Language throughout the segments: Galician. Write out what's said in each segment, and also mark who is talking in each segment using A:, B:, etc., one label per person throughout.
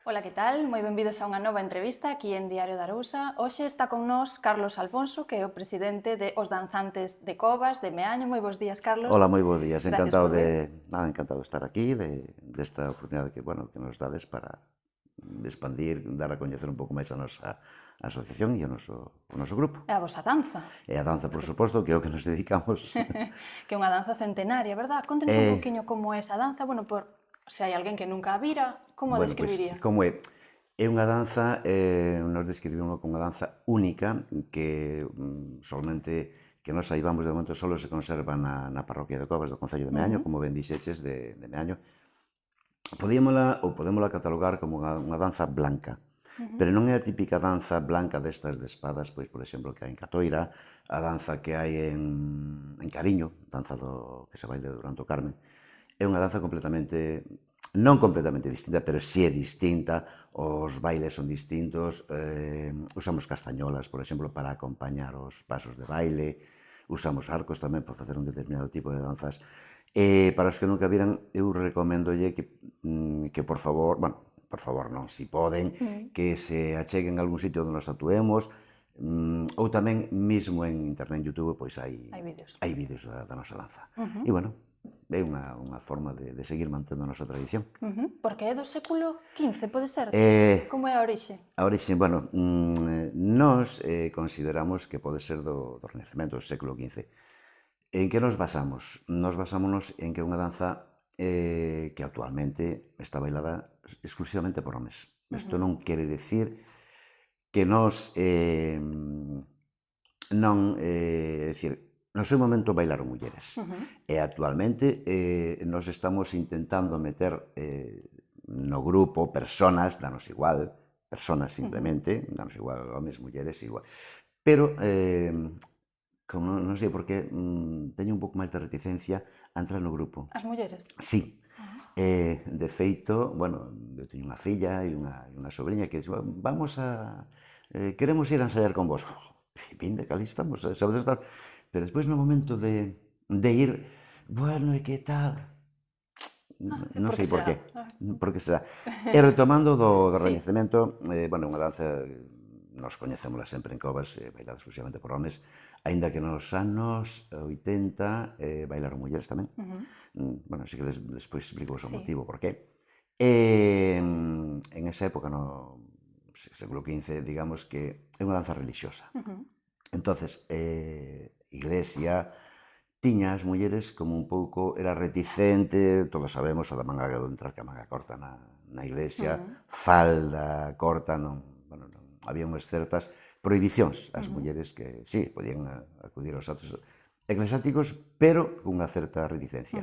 A: Ola, que tal? Moi benvidos a unha nova entrevista aquí en Diario da Arousa. Hoxe está con nós Carlos Alfonso, que é o presidente de Os Danzantes de Covas, de Meaño. Moi bons días, Carlos.
B: Ola, moi bons días.
A: Gracias
B: Encantado
A: por vir.
B: encantado de estar aquí, desta oportunidade que nos dades para expandir, dar a coñecer un pouco máis a nosa asociación e o noso grupo.
A: É a vosa danza,
B: E a danza, por suposto, que é o que nos dedicamos.
A: que é unha danza centenaria, verdad? Contenos un poquinho como é esa danza, por se hai alguén que nunca a vira, como a
B: Pois,
A: describiría?
B: como é? É unha danza, nos describimos como unha danza única que solamente que nos saibamos de momento solo se conserva na parroquia de Covas do Concello de Meaño, como ben dixeches, de Meaño. Podémola catalogar como unha danza blanca, pero non é a típica danza blanca destas de espadas, pois, por exemplo, que hai en Catoira, a danza que hai en Cariño, danza que se baila durante o Carmen. É unha danza non completamente distinta, pero si é distinta, os bailes son distintos, usamos castañolas, por exemplo, para acompañar os pasos de baile, usamos arcos tamén para facer un determinado tipo de danzas. Para os que nunca viran, eu recomendolle que por favor non, si poden, que se acheguen a algún sitio onde nos actuemos, ou tamén mesmo en internet, en YouTube, pois hai vídeos da nosa danza. E, é unha forma de seguir mantendo a nosa tradición.
A: Porque é do século XV, pode ser? Como é a orixe?
B: A orixe, nós consideramos que pode ser do Renacemento, do século XV. En que nos basamos? Nos basámonos en que é unha danza que actualmente está bailada exclusivamente por homes. Isto non quere decir que nós no seu momento bailaron mulleres. E actualmente nos estamos intentando meter no grupo personas, danos igual, personas simplemente, danos igual homes, mulleres, igual. Pero, como non sei por qué, teño un pouco máis de reticencia a entrar no grupo.
A: As mulleres?
B: Sí. De feito, eu teño unha filla e unha sobrinha que dice, queremos ir a ensaiar con vos. Vinde, que ali estamos, sabedes estar. Pero despois no momento de ir, e que tal? Non sei por qué. Por que será? E retomando do Renacemento, unha danza, nos coñecémola sempre en Covas, bailada exclusivamente por homes, aínda que nos anos 80 bailaron mulleres tamén. Si que despois explico o motivo por qué. En esa época, no século XV, digamos que é unha danza religiosa. Entonces, Iglesia tiña as mulleres como un pouco, era reticente, todos sabemos, o da manga de entrar que a manga corta na Iglesia, falda corta, había unhas certas prohibicións ás mulleres que, sí, podían acudir aos actos eclesiásticos, pero cunha certa reticencia.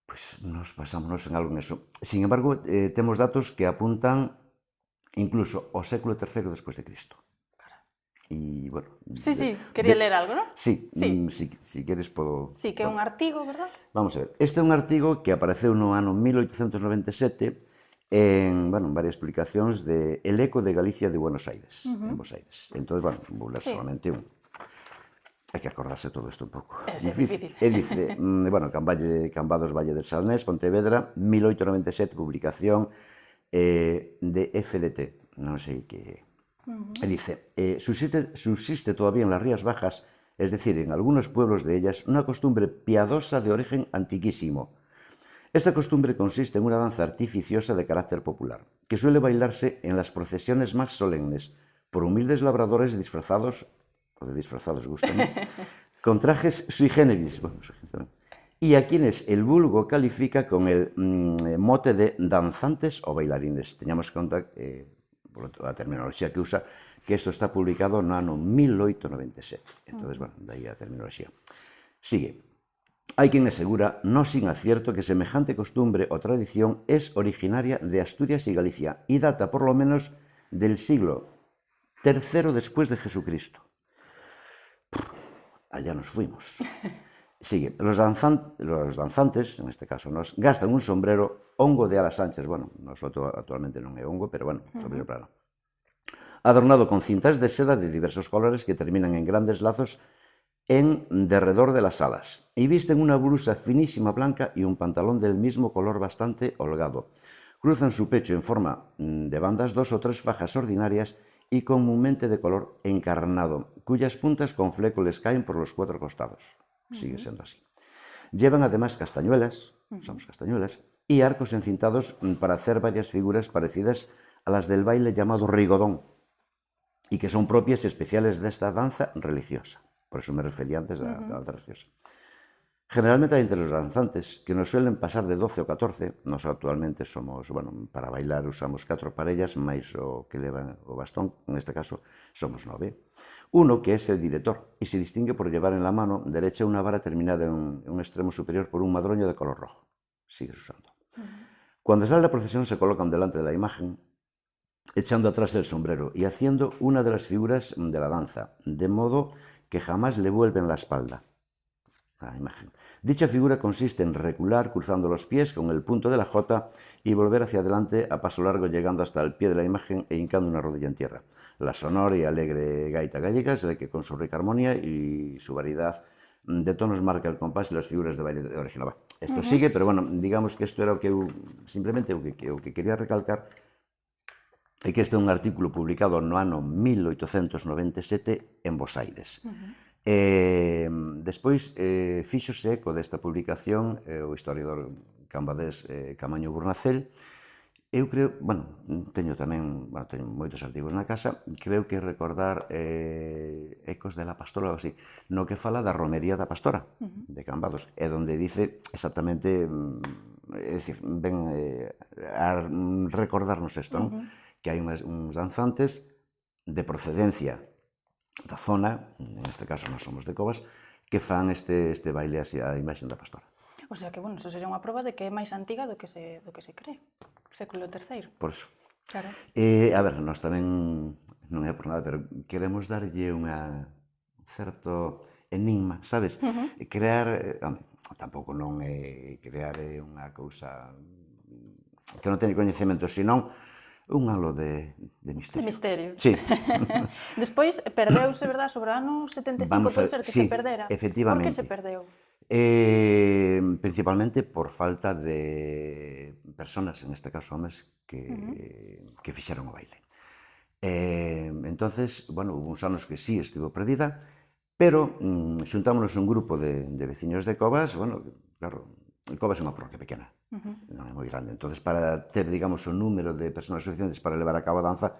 B: Pois nos basámonos en algo neso. Sin embargo, temos datos que apuntan incluso ao século III despois de Cristo. E,
A: Sí, quería ler algo, non?
B: Sí, si queres podo...
A: Sí, que é un artigo, verdad?
B: Vamos a ver, este é un artigo que apareceu no ano 1897 en varias publicacións de El Eco de Galicia de Buenos Aires, en Buenos Aires. Entón, vou ler solamente un. Hai que acordarse todo isto un pouco.
A: É difícil.
B: E dice, Cambados, Valle del Salnés, Pontevedra, 1897, publicación de FDT, non sei que... E dice, subsiste todavía en las Rías Bajas, es decir, en algunos pueblos de ellas, una costumbre piadosa de origen antiquísimo. Esta costumbre consiste en una danza artificiosa de carácter popular, que suele bailarse en las procesiones más solemnes, por humildes labradores disfrazados, con trajes sui generis, y a quienes el vulgo califica con el mote de danzantes o bailarines. Teñamos en conta a terminoloxía que usa, que isto está publicado no ano 1897. Entón, daí a terminoloxía. Sigue. Hai quen asegura, no sin acierto, que semejante costumbre o tradición es originaria de Asturias y Galicia y data por lo menos del siglo III después de Jesucristo. Allá nos fuimos. Sigue. Los danzantes, en este caso nos, gastan un sombrero hongo de alas anchas. Nosotros actualmente non é hongo, pero sombrero plano. Adornado con cintas de seda de diversos colores que terminan en grandes lazos en derredor de las alas. Y visten una blusa finísima blanca y un pantalón del mismo color bastante holgado, Cruzan su pecho en forma de bandas 2 o 3 fajas ordinarias y comúnmente de color encarnado, cuyas puntas con fleco les caen por los 4 costados. Sigue siendo así. Llevan además castañuelas, usamos castañuelas, y arcos encintados para hacer varias figuras parecidas a las del baile llamado rigodón, y que son propias y especiales de esta danza religiosa. Por eso me refería antes a la danza religiosa. Generalmente hay entre los danzantes, que nos suelen pasar de 12 o 14, nos actualmente somos, bueno, para bailar usamos 4 parellas, máis o que levan o bastón, en este caso somos 9. Uno que es el director y se distingue por llevar en la mano derecha una vara terminada en un extremo superior por un madroño de color rojo. Sigues usando. Cuando sale la procesión se colocan delante de la imagen, echando atrás el sombrero y haciendo una de las figuras de la danza, de modo que jamás le vuelven la espalda a la imagen. Dicha figura consiste en recular cruzando los pies con el punto de la jota y volver hacia adelante a paso largo llegando hasta el pie de la imagen e hincando una rodilla en tierra. La sonora y alegre gaita gallega es la que con su rica armonía y su variedad de tonos marca el compás y las figuras de baile original. Esto sigue, pero bueno, digamos que isto era o que eu, simplemente o que quería recalcar é que este é un artículo publicado no ano 1897 en Bos Aires. Despois fíxose eco desta publicación o historiador cambadés Camaño Burnacel. Eu creo, bueno, teño tamén, bueno, teño moitos artigos na casa, creo que recordar Ecos de la Pastora ou así, no que fala da romería da Pastora de Cambados, e donde dice exactamente, é dicir, ven a recordarnos isto, non? Que hai uns danzantes de procedencia da zona, neste caso non somos de Covas, que fan este baile así a imaxe da Pastora.
A: O sea que, bueno, eso sería unha proba de que é máis antiga do que se cree. Século III.
B: Por eso.
A: Claro.
B: A ver, nós tamén, non é por nada, pero queremos darlle unha certo enigma, sabes? Crear, tampouco non é crear unha cousa que non teñe coñecemento, senón un halo de misterio.
A: De misterio.
B: Sí.
A: Despois perdeuse, verdad, sobre o ano 75, pode ser que se perdera.
B: Efectivamente.
A: Por que se perdeu?
B: Principalmente por falta de personas, en este caso homes, que fixeron o baile. Entonces, bueno, hubo uns anos que sí estivo perdida, pero xuntámonos un grupo de veciños de Covas, bueno, claro, Covas é unha parroquia pequena, non é moi grande, entonces para ter, digamos, o número de persoas suficientes para levar a cabo a danza,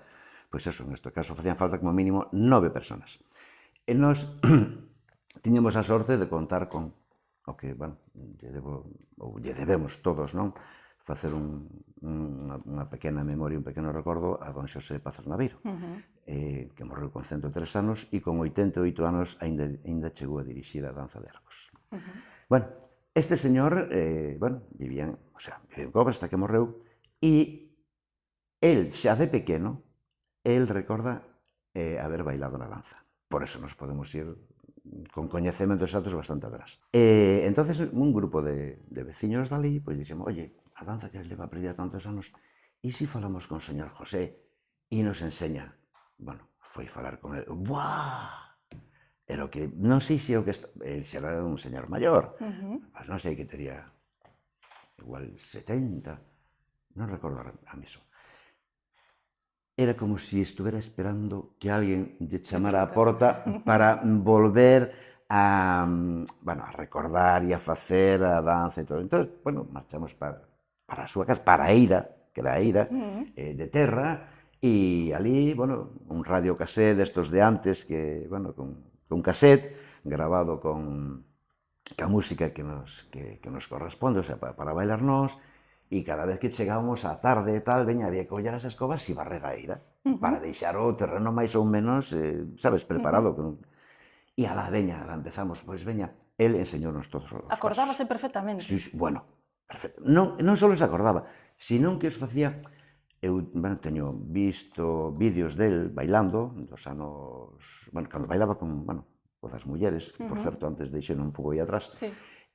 B: pois eso, en este caso facían falta como mínimo 9 personas. E nós tiñamos a sorte de contar con o que, bueno, lle debemos todos, non? Facer unha pequena memoria, un pequeno recordo a don Xosé Pazos Naveiro, que morreu con 103 anos e con 88 anos aínda chegou a dirixir a danza de arcos. Bueno, este señor, bueno, vivía en Covas hasta que morreu, e el, xa de pequeno, el recorda haber bailado na danza. Por eso nos podemos ir con coñecementos exactos bastante atrás. Entonces, un grupo de veciños dali, pois dixemos, oye, a danza que leva perdida tantos anos, e se falamos con o señor José e nos enseña? Bueno, foi falar con el, ¡buah! Era o que, non sei se o que el xera un señor maior, mas non sei que tería igual 70, non recordo a mesmo. Era como se estuvera esperando que alguén lle chamara a porta para volver a recordar e a facer a danza e todo. Entón, bueno, marchamos para a súa casa, para a Eira, que era a Eira, de terra, e ali, bueno, un radio casete destos de antes, que, bueno, con cassette, grabado con a música que nos corresponde, o sea, para bailar nós, e cada vez que chegábamos á tarde e tal, veña, había que ollar as escobas e barrer a Eira, para deixar o terreno máis ou menos, sabes, preparado. E alá, veña, alá empezamos, pois veña, el enseñounos todos os pasos.
A: Acordábase perfectamente.
B: Sí, bueno, perfecto. Non só se acordaba, senón que os facía. Eu, bueno, teño visto vídeos del bailando, dos anos, bueno, cando bailaba con, bueno, das mulleres, que, por certo, antes deixei un pouco aí atrás,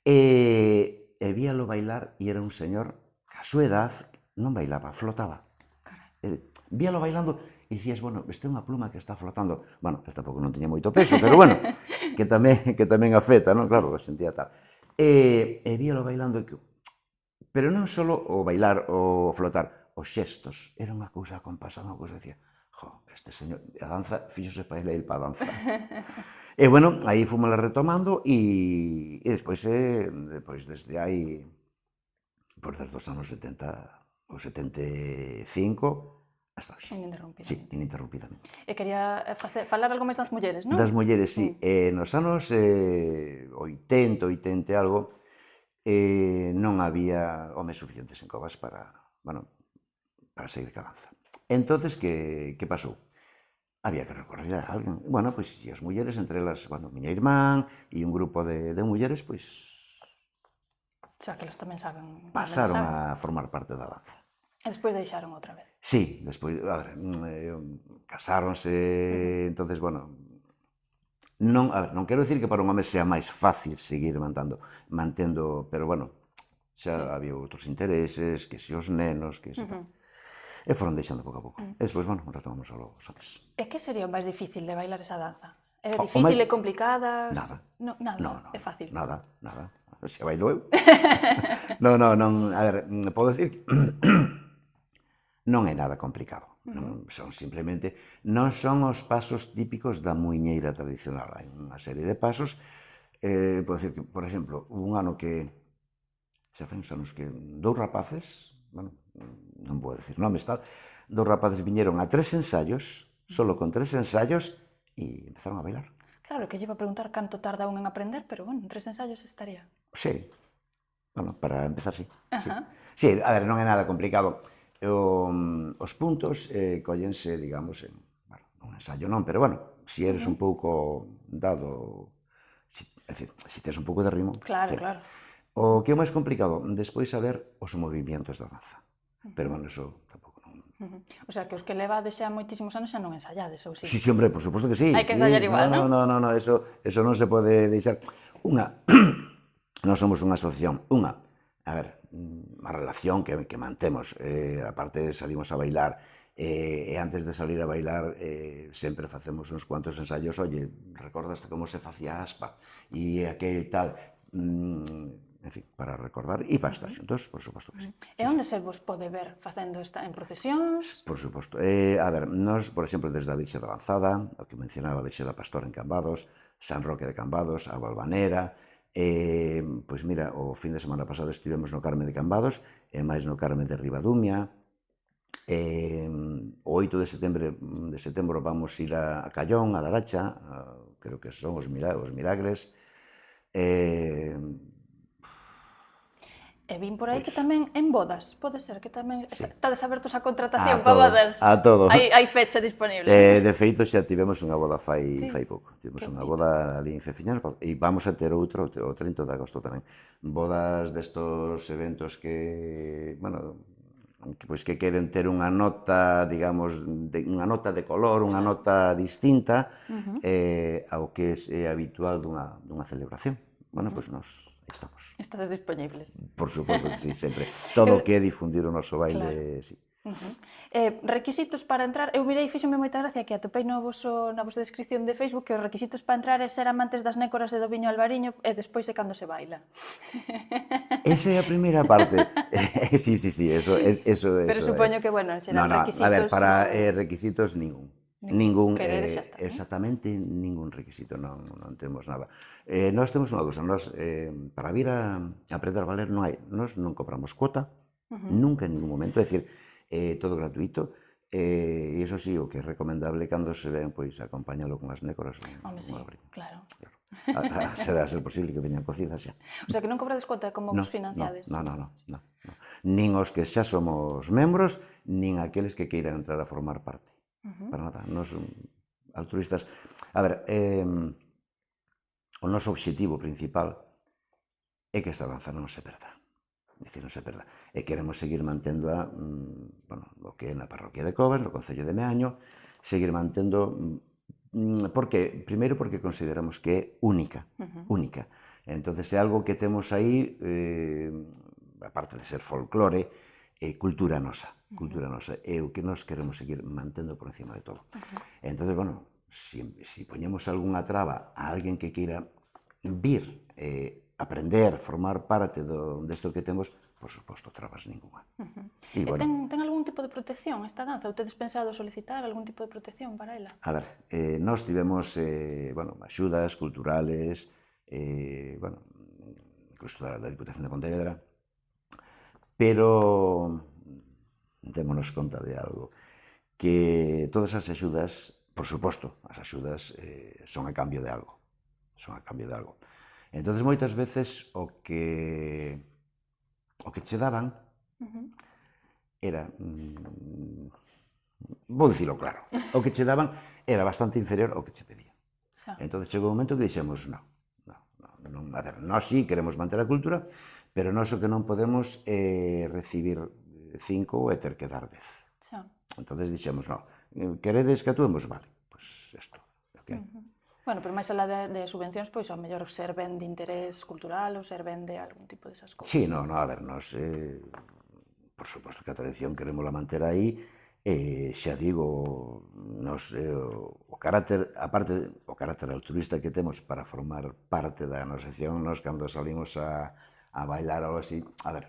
B: e víalo bailar e era un señor que a súa edad non bailaba, flotaba. Víalo bailando e dicías, bueno, este é unha pluma que está flotando. Bueno, esta tampouco non tiña moito peso, pero bueno, que tamén afecta, non? Claro, sentía tal. E víalo bailando, pero non só o bailar, o flotar, os xestos, era unha cousa acompasada, unha cousa que decía, jo, este señor, a danza, fíxose para ele para danza. E, bueno, aí fomos retomando e despois, desde hai, por desde os anos 70, ou 75, hasta hoxe.
A: Ininterrumpidamente.
B: Sí, ininterrumpidamente.
A: E quería falar algo máis das mulleres, non?
B: Das mulleres, sí. Nos anos 80, 80 e algo, non había homes suficientes en Covas para, bueno, para seguir ca danza. Entonces, que pasou? Había que recorrer a alguén. Bueno, pois, e as mulleres, entre elas, bueno, miña irmán e un grupo de mulleres, pois,
A: O sea, que elas tamén saben.
B: pasaron a formar parte da danza.
A: E despois deixaron outra vez.
B: Sí, despois, a ver, casáronse, entonces, bueno, non quero dicir que para un home sea máis fácil seguir mantendo, pero, bueno, xa había outros intereses, que se os nenos, que se tal. E foron deixando pouco a pouco. E despois, bueno, retomamos os homes.
A: E que sería o máis difícil de bailar esa danza? É
B: O
A: difícil,
B: máis-
A: é complicada?
B: Nada.
A: Nada, é fácil.
B: Nada. Se bailo eu. non, a ver, podo dicir que non é nada complicado. Son simplemente, non son os pasos típicos da muiñeira tradicional. Hai unha serie de pasos, podo dicir que, por exemplo, un ano que, xa fai uns anos que dous rapaces, bueno, non vou dicir nomes, tal, dous rapaces viñeron a 3 ensaios, solo con 3 ensaios, e empezaron a bailar.
A: Claro, que lle iba a preguntar canto tarda un en aprender, pero, bueno, en 3 ensaios estaría.
B: Sí, bueno, para empezar, sí.
A: Ajá.
B: Sí, a ver, non é nada complicado. Os puntos collense, digamos, en, bueno, un ensayo non, pero, bueno, se eres un pouco dado, é dicir, se tes un pouco de ritmo.
A: Claro,
B: sí.
A: claro.
B: O que é máis complicado, despois saber os movimentos da danza. Pero, bueno, eso tampouco non...
A: O sea, que os que levades xa moitísimos anos xa non ensayades, ou si?
B: Sí, hombre, por suposto que sí.
A: Hai que ensayar igual, non?
B: No, eso non se pode deixar. Non somos unha asociación. A ver, a relación que mantemos, aparte salimos a bailar, e antes de salir a bailar sempre facemos uns cuantos ensaios, oye, recordaste como se facía a aspa, e aquel tal, en fin, para recordar e para estar xuntos, por suposto que sí.
A: E onde se vos pode ver facendo esta en procesións?
B: Por suposto. A ver, nós, por exemplo, desde a Virxe da Lanzada, o que mencionaba a Virxe da Pastora en Cambados, San Roque de Cambados, a Valvanera, pois mira, o fin de semana pasado estivemos no Carme de Cambados, e máis no Carme de Ribadumia. O 8 de setembro vamos ir a Callón, a Laracha, creo que son os Milagres.
A: E vin por aí que tamén en bodas, pode ser que tamén estades abertos a
B: A
A: contratación para
B: todo,
A: bodas.
B: a todo.
A: Hai fecha disponible.
B: De feito, xa tivemos unha boda fai pouco. Tivemos
A: Que
B: unha
A: bonito.
B: boda ali en Feciñas e vamos a ter outro o 30 de agosto tamén. Bodas destos eventos que, bueno, que queren ter unha nota, digamos, unha nota de color, unha nota distinta ao que é habitual dunha celebración. Bueno, pois nós estamos.
A: Estades disponibles.
B: Por suposto que sí, sempre. Todo o que é difundir o noso baile, sí.
A: Requisitos para entrar, eu mirei, fíxome moita gracia que atopei na vosa descripción de Facebook que os requisitos para entrar é ser amantes das nécoras e do viño albariño e despois é cando se baila.
B: Esa é a primeira parte. Sí, eso.
A: Pero supoño que, bueno, serán requisitos...
B: A ver, para requisitos ningún,
A: Querer xa está,
B: exactamente ningún requisito, non temos nada. Nós temos unha cousa, para vir a aprender a valer nós non cobramos cuota, nunca en ningún momento, é dicir, todo gratuito, e iso sí, o que é recomendable cando se ven, pois, acompáñalo con as nécoras.
A: Home, sí, claro.
B: Será ser posible que veñan cocidas xa.
A: O sea, que non cobrades cuota como vos financiades.
B: No. Nin os que xa somos membros, nin aqueles que queiran entrar a formar parte. Para nada, nos altruistas. A ver, o noso obxectivo principal é que esta danza non se perda. Dicir, non se perda. E queremos seguir mantendo o que é na parroquia de Covas, no concello de Meaño, seguir mantendo, primeiro porque consideramos que é única. Entonces é algo que temos aí, aparte de ser folclore, cultura nosa, é o que nós queremos seguir mantendo por encima de todo. Entonces, bueno, si poñemos algunha traba a alguén que queira vir, aprender, formar parte desto que temos, por suposto, trabas ninguna.
A: E ten algún tipo de protección esta danza? Ou tedes pensado solicitar algún tipo de protección para ela?
B: A ver, nós tivemos, axudas culturales, incluso da Diputación de Pontevedra, pero démonos conta de algo, que todas as axudas, por suposto, as axudas son a cambio de algo, Entonces, moitas veces, o que che daban era, vou dicilo claro, o que che daban era bastante inferior ao que che pedían. Entón, chegou un momento que dixemos, non, a ver, nós sí queremos manter a cultura, pero nós o que non podemos é recibir 5 e ter que dar 10. Entón, dixemos, non, queredes que actuemos? Vale, pois isto, ok.
A: Bueno, pero máis alá de subvencións, pois ao mellor ser ben de interés cultural ou ser ben de algún tipo desas cousas.
B: Sí, non, a ver, nós, por suposto que a tradición queremosla manter aí, xa digo, nós, o carácter, aparte, o carácter altruista que temos para formar parte da nosa sección, nós cando salimos a bailar ou así, a ver,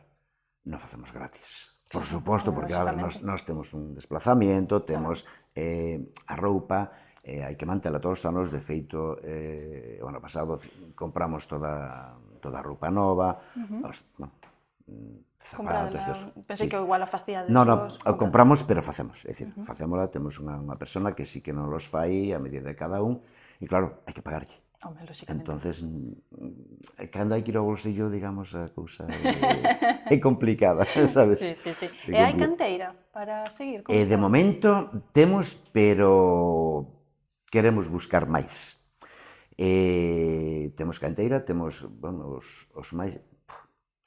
B: non facemos gratis. Por suposto, porque, a ver, nós temos un desplazamiento, temos a roupa, hai que mantela todos os anos, de feito, o ano pasado compramos toda a roupa nova, zapatos...
A: Pensei que igual a facíades
B: Non, compramos, pero facemos, é dicir, facémola, temos unha persona que sí que non los fai a medida de cada un, e claro, hai que pagarlle.
A: Home, lóxicamente.
B: Entonces, cando hai que ir ao bolsillo, digamos, a cousa é complicada, sabes?
A: Sí. E hai canteira para seguir?
B: De momento temos, pero queremos buscar máis. Temos canteira, temos, bueno, os máis...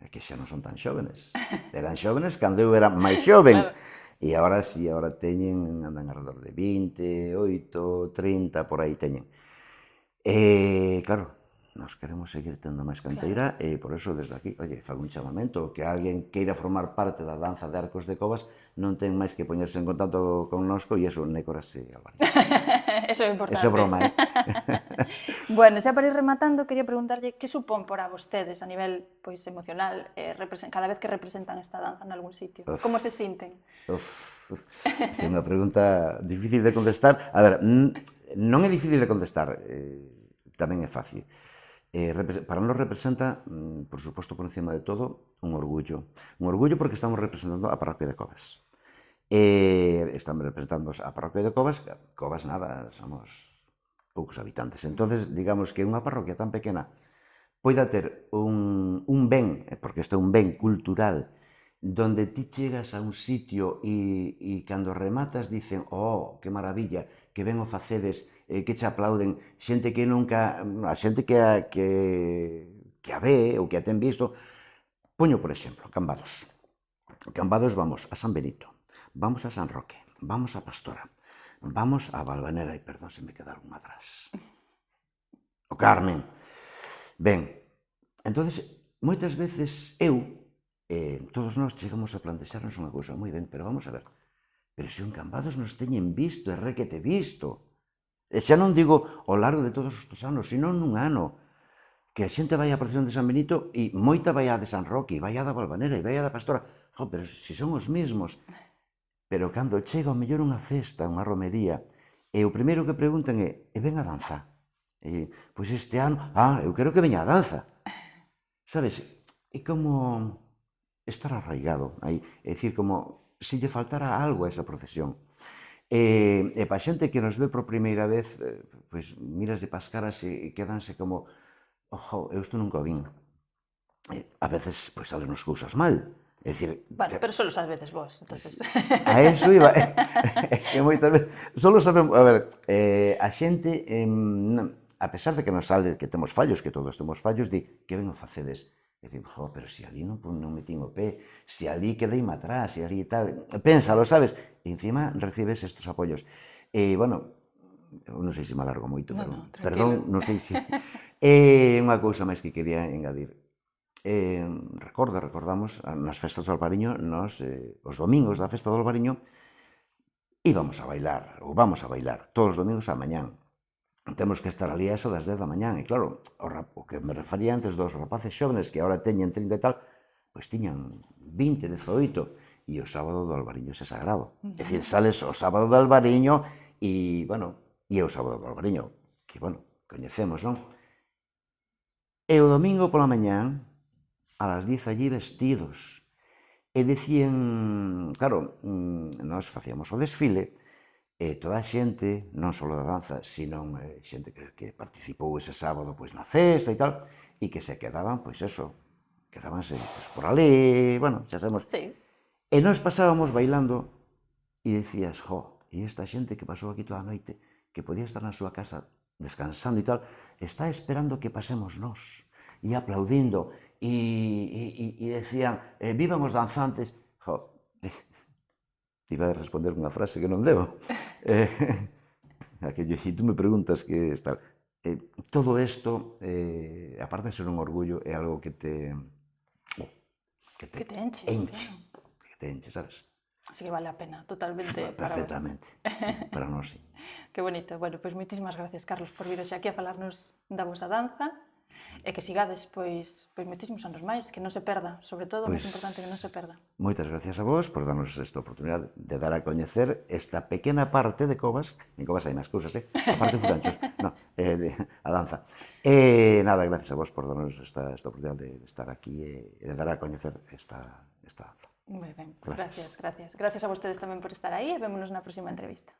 B: É que xa non son tan xóvenes. Eran xóvenes cando eu era máis xoven. E agora sí, agora teñen, andan alrededor de 28, 30, por aí teñen. Claro, nós queremos seguir tendo máis canteira e por eso desde aquí, oye, fago un chamamento, que alguén queira formar parte da danza de Arcos de Covas non ten máis que poñerse en contacto connosco e eso, Nécoras e Alvariño.
A: Eso é importante.
B: Eso é broma,
A: Bueno, xa para ir rematando, quería preguntarlle que supón para vostedes a nivel emocional cada vez que representan esta danza en algún sitio. Como se sinten?
B: É unha pregunta difícil de contestar. A ver, non é difícil de contestar, tamén é fácil. Para nos representa, por suposto, por encima de todo, un orgullo. Un orgullo porque estamos representando a parroquia de Covas. Estamos representando a parroquia de Covas. Covas nada, somos poucos habitantes. Entonces, digamos que unha parroquia tan pequena poida ter un ben, porque isto é un ben cultural, donde ti chegas a un sitio e cando rematas dicen, oh, que maravilla, que ben o facedes, que che aplauden, xente que nunca, a xente que a ve ou que a ten visto. Poño por exemplo, Cambados. Cambados vamos a San Benito, vamos a San Roque, vamos a Pastora, vamos a Valvanera, e perdón se me queda algún atrás. O Carmen. Ben, entonces, moitas veces todos nós chegamos a plantexarnos unha cousa, moi ben, pero vamos a ver, pero se en Cambados nos teñen visto, e requete visto, e xa non digo ao largo de todos estes anos, sino nun ano, que a xente vai á procesión de San Benito e moita vai á de San Roque, e vai á da Valvanera, e vai á da Pastora, pero se son os mesmos. Pero cando chega ao mellor unha festa, unha romería, e o primeiro que preguntan é, e ven a danza? Pois este ano, eu quero que veña a danza. Sabes, é como estar arraigado aí, é dicir, como se lle faltara algo a esa procesión. E pa xente que nos ve por primeira vez, pois miras de pas caras e quedanse como, ojo, eu isto nunca o vin. A veces, pois, salen as cousas mal. É dicir...
A: Bueno, pero só sabedes vos, entonces...
B: A eso iba... que moitas veces... Solo sabemos... A ver, a xente, a pesar de que nos sale que temos fallos, que todos temos fallos, di que ben o facedes. E digo, pero se ali non metín o pé, se ali quedeime atrás, se ali tal... Pénsalo, sabes? E encima recibes estes apoios. E, bueno, non sei se me alargo moito, pero... Perdón, non sei se... E unha cousa máis que quería engadir. Recordamos, nas festas do Albariño, nos, os domingos da festa do Albariño, íbamos a bailar, ou vamos a bailar, todos os domingos á mañán. Temos que estar ali a eso das 10 da mañán, e claro, o que me refería antes dos rapaces xóvenes que agora teñen 30 e tal, pois tiñan 20, 18, e o sábado do Albariño é sagrado. É dicir, sales o sábado do Albariño e, bueno, e é o sábado do Albariño, que, bueno, coñecemos, non? E o domingo pola mañán, a las 10 allí vestidos, e dicían, claro, nós facíamos o desfile, e toda a xente, non só da danza, sino xente que participou ese sábado pois na festa e tal, e que se quedaban, pois eso, quedábanse pois, por ali, bueno, xa sabemos.
A: Sí.
B: E nós pasábamos bailando e decías, jo, e esta xente que pasou aquí toda a noite, que podía estar na súa casa descansando e tal, está esperando que pasemos nós, e aplaudindo, e decían, vivan os danzantes, jo, te iba a responder unha frase que non debo. Aquello, e tú me preguntas que está... todo isto, aparte de ser un orgullo, é algo que te...
A: Que te enche.
B: enche.
A: Claro.
B: Que te enche, sabes?
A: Así que vale a pena, totalmente para vos.
B: Perfectamente. Sí, para nós, sí.
A: Que bonito. Bueno, pois moitísimas gracias, Carlos, por vir hoxe aquí a falarnos da vosa danza e que sigades, pois moitísimos anos máis, que non se perda, sobre todo, o máis importante, que non se perda.
B: Moitas gracias a vos por darnos esta oportunidade de dar a coñecer esta pequena parte de Covas. En Covas hai máis cousas, a parte de Furanchos, no, a danza. Nada, gracias a vos por darnos esta oportunidade de estar aquí e de dar a coñecer esta danza.
A: Moi ben, gracias. Gracias a vostedes tamén por estar aí e vémonos na próxima entrevista.